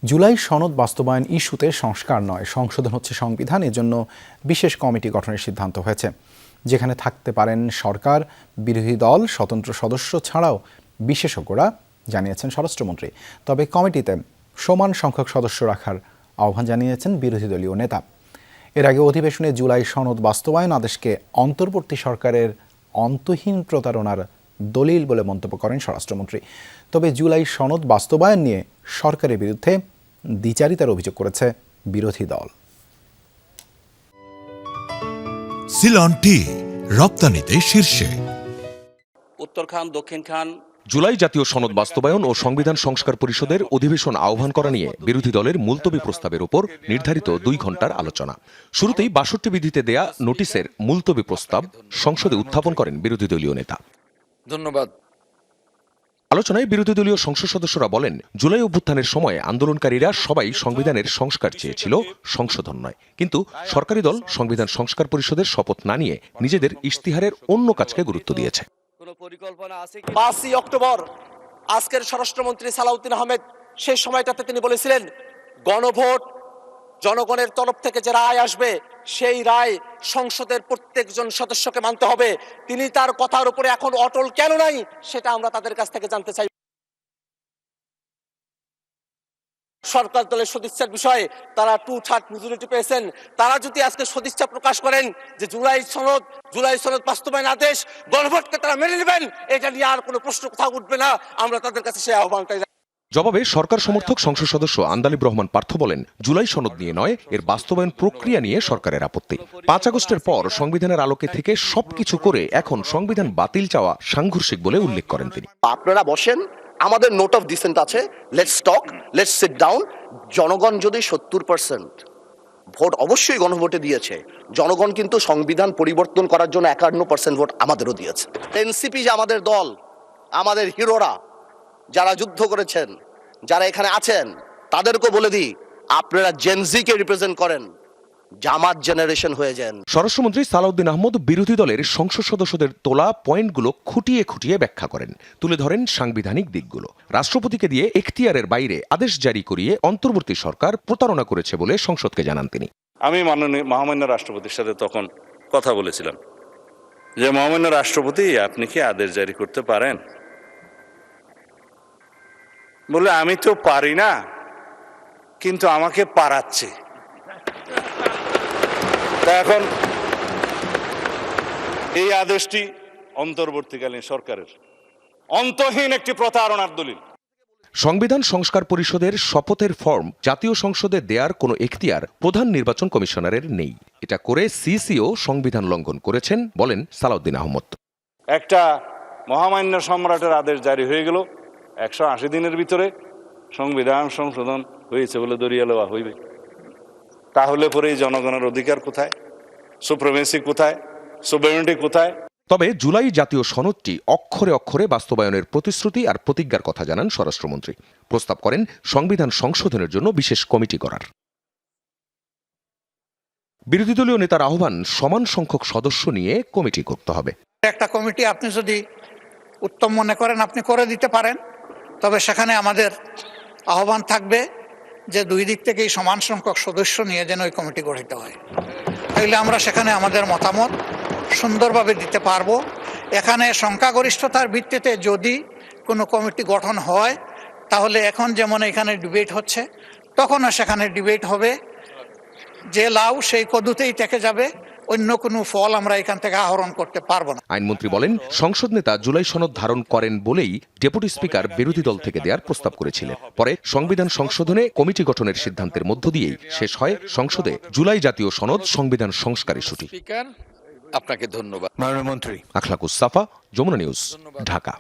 জুলাই সনদ বাস্তবায়ন ইস্যুতে সংস্কার নয়, সংশোধন হচ্ছে সংবিধান। এজন্য বিশেষ কমিটি গঠনের সিদ্ধান্ত হয়েছে, যেখানে থাকতে পারেন সরকার, বিরোধী দল, স্বতন্ত্র সদস্য ছাড়াও বিশেষজ্ঞরা, জানিয়েছেন স্বরাষ্ট্রমন্ত্রী। তবে কমিটিতে সমান সংখ্যক সদস্য রাখার আহ্বান জানিয়েছেন বিরোধী দলীয় নেতা। এর আগে অধিবেশনে জুলাই সনদ বাস্তবায়ন আদেশকে অন্তর্বর্তী সরকারের অন্তহীন প্রতারণার দলিল বলে মন্তব্য করেন স্বরাষ্ট্রমন্ত্রী। তবে জুলাই সনদ বাস্তবায়ন নিয়ে সরকারের বিরুদ্ধে দ্বিচারিতার অভিযোগ করেছে বিরোধী দল। সিলন টি রপ্তানিতে শীর্ষে। উত্তর খান, দক্ষিণ খান। জুলাই জাতীয় সনদ বাস্তবায়ন ও সংবিধান সংস্কার পরিষদের অধিবেশন আহ্বান করা নিয়ে বিরোধী দলের মুলতবি প্রস্তাবের উপর নির্ধারিত 2 ঘণ্টার আলোচনা। শুরুতেই 62 বিধিতে দেয়া নোটিশের মুলতবি প্রস্তাব সংসদে উত্থাপন করেন বিরোধী দলীয় নেতা। ধন্যবাদ। আলোচনায় বিরোধী দলীয় সংসদ সদস্যরা বলেন, জুলাই অভ্যুত্থানের সময় আন্দোলনকারীরা সবাই সংবিধানের সংস্কার চেয়েছিল, সংশোধন নয়। কিন্তু সরকারি দল সংবিধান সংস্কার পরিষদের শপথ না নিয়ে নিজেদের ইশতিহারের অন্য কাজকে গুরুত্ব দিয়েছে। 5ই অক্টোবর আজকের স্বরাষ্ট্রমন্ত্রী সালাউদ্দিন আহমেদ সেই সময়টাতে তিনি বলেছিলেন, গণভোট, জনগণের তরফ থেকে যে রায় আসবে সেই রায় সংসদের প্রত্যেকজন সদস্যকে মানতে হবে। তিনি তার কথার উপরে এখন অটল কেন নাই, সেটা আমরা তাদের কাছ থেকে জানতে চাই। সরকার দলের সদিচ্ছার বিষয়ে তারা 2/3 মেজরিটি পেয়েছেন। তারা যদি আজকে সদিচ্ছা প্রকাশ করেন যে জুলাই সনদ বাস্তবায়ন আদেশ, গণভোটকে তারা মেনে নেবেন, এটা নিয়ে আর কোনো প্রশ্ন কোথাও উঠবে না। আমরা তাদের কাছে সেই আহ্বানটাই। জবাবে সরকার সমর্থক সংসদ সদস্য আন্দালিব রহমান পার্থ বলেন, জুলাই সনদ নিয়ে নয়, এর বাস্তবায়ন প্রক্রিয়া নিয়ে সরকারের আপত্তি। 5 আগস্টের পর সংবিধানের আলোকে থেকে সবকিছু করে এখন সংবিধান বাতিল চাওয়া সাংঘর্ষিক বলে উল্লেখ করেন তিনি। আপনারা বসেন, আমাদের নোট অফ ডিসেন্ট আছে, let's talk, let's sit down. জনগণ যদি 70% ভোট অবশ্যই গণভোটে দিয়েছে, জনগণ কিন্তু সংবিধান পরিবর্তন করার জন্য 51% ভোট আমাদেরও দিয়েছে। এনসিপি যে আমাদের দল, আমাদের হিরোরা যারা যুদ্ধ করেছেন, যারা এখানে আছেন, তাদেরকে বলে দিই, আপনারা জেনজিকে রিপ্রেজেন্ট করেন, জামাত জেনারেশন হয়ে যান। স্বরাষ্ট্রমন্ত্রী সালাউদ্দিন আহমদ বিরোধী দলের সংসদ সদস্যদের তোলা পয়েন্টগুলো খুঁটিয়ে খুঁটিয়ে ব্যাখ্যা করেন, তুলে ধরেন সাংবিধানিক দিকগুলো। রাষ্ট্রপতিকে দিয়ে এখতিয়ারের বাইরে আদেশ জারি করিয়ে অন্তর্বর্তী সরকার প্রতারণা করেছে বলে সংসদকে জানান তিনি। আমি মহামান্য রাষ্ট্রপতির সাথে তখন কথা বলেছিলাম যে, মহামান্য রাষ্ট্রপতি, আপনি কি আদেশ জারি করতে পারেন? বলে, আমি তো পারি না, কিন্তু আমাকে পারাচ্ছে। এখন এই আদেশটি অন্তর্বর্তীকালীন সরকারের অন্তহীন একটি প্রতারণার দলিল। সংবিধান সংস্কার পরিষদের শপথের ফর্ম জাতীয় সংসদে দেয়ার কোনো এখতিয়ার প্রধান নির্বাচন কমিশনারের নেই। এটা করে সিসিও সংবিধান লঙ্ঘন করেছেন বলেন সালাউদ্দিন আহমদ। একটা মহামান্য সম্রাটের আদেশ জারি হয়ে গেল, 180 দিনের ভিতরে সংবিধান সংশোধন হয়েছে বলে দরিয়া লওয়া হইবে। তাহলে পরে জনগণের অধিকার কোথায়? সুপ্রিমেসি কোথায়? সুভেরেনিটি কোথায়? তবে জুলাই জাতীয় সনদটি অক্ষরে অক্ষরে বাস্তবায়নের প্রতিশ্রুতি আর প্রতিজ্ঞার কথা জানান স্বরাষ্ট্রমন্ত্রী। প্রস্তাব করেন সংবিধান সংশোধনের জন্য বিশেষ কমিটি করার। বিরোধী দলীয় নেতার আহ্বান, সমান সংখ্যক সদস্য নিয়ে কমিটি করতে হবে। একটা কমিটি আপনি যদি উত্তম মনে করেন আপনি করে দিতে পারেন, তবে সেখানে আমাদের আহ্বান থাকবে যে 2 দিক থেকেই সমান সংখ্যক সদস্য নিয়ে যেন ওই কমিটি গঠিত হয়। তাইলে আমরা সেখানে আমাদের মতামত সুন্দরভাবে দিতে পারবো। এখানে সংখ্যাগরিষ্ঠতার ভিত্তিতে যদি কোনো কমিটি গঠন হয়, তাহলে এখন যেমন এখানে ডিবেট হচ্ছে, তখনও সেখানে ডিবেট হবে। যে লাউ সেই কদুতেই থেকে যাবে, অন্য কোনো ফল আমরা এখান থেকে আহরণ করতে পারবো না। আইনমন্ত্রী বলেন, সংসদ নেতা জুলাই সনদ ধারণ করেন বলেই ডেপুটি স্পিকার বিরোধী দল থেকে দেওয়ার প্রস্তাব করেছিলেন। পরে সংবিধান সংশোধনে কমিটি গঠনের সিদ্ধান্তের মধ্য দিয়েই শেষ হয় সংসদে জুলাই জাতীয় সনদ সংবিধান সংস্কার ইস্যুটি। আপনাকে ধন্যবাদ। মাননীয় মন্ত্রী। আখলাকুস সাফা, যমুনা নিউজ, ঢাকা।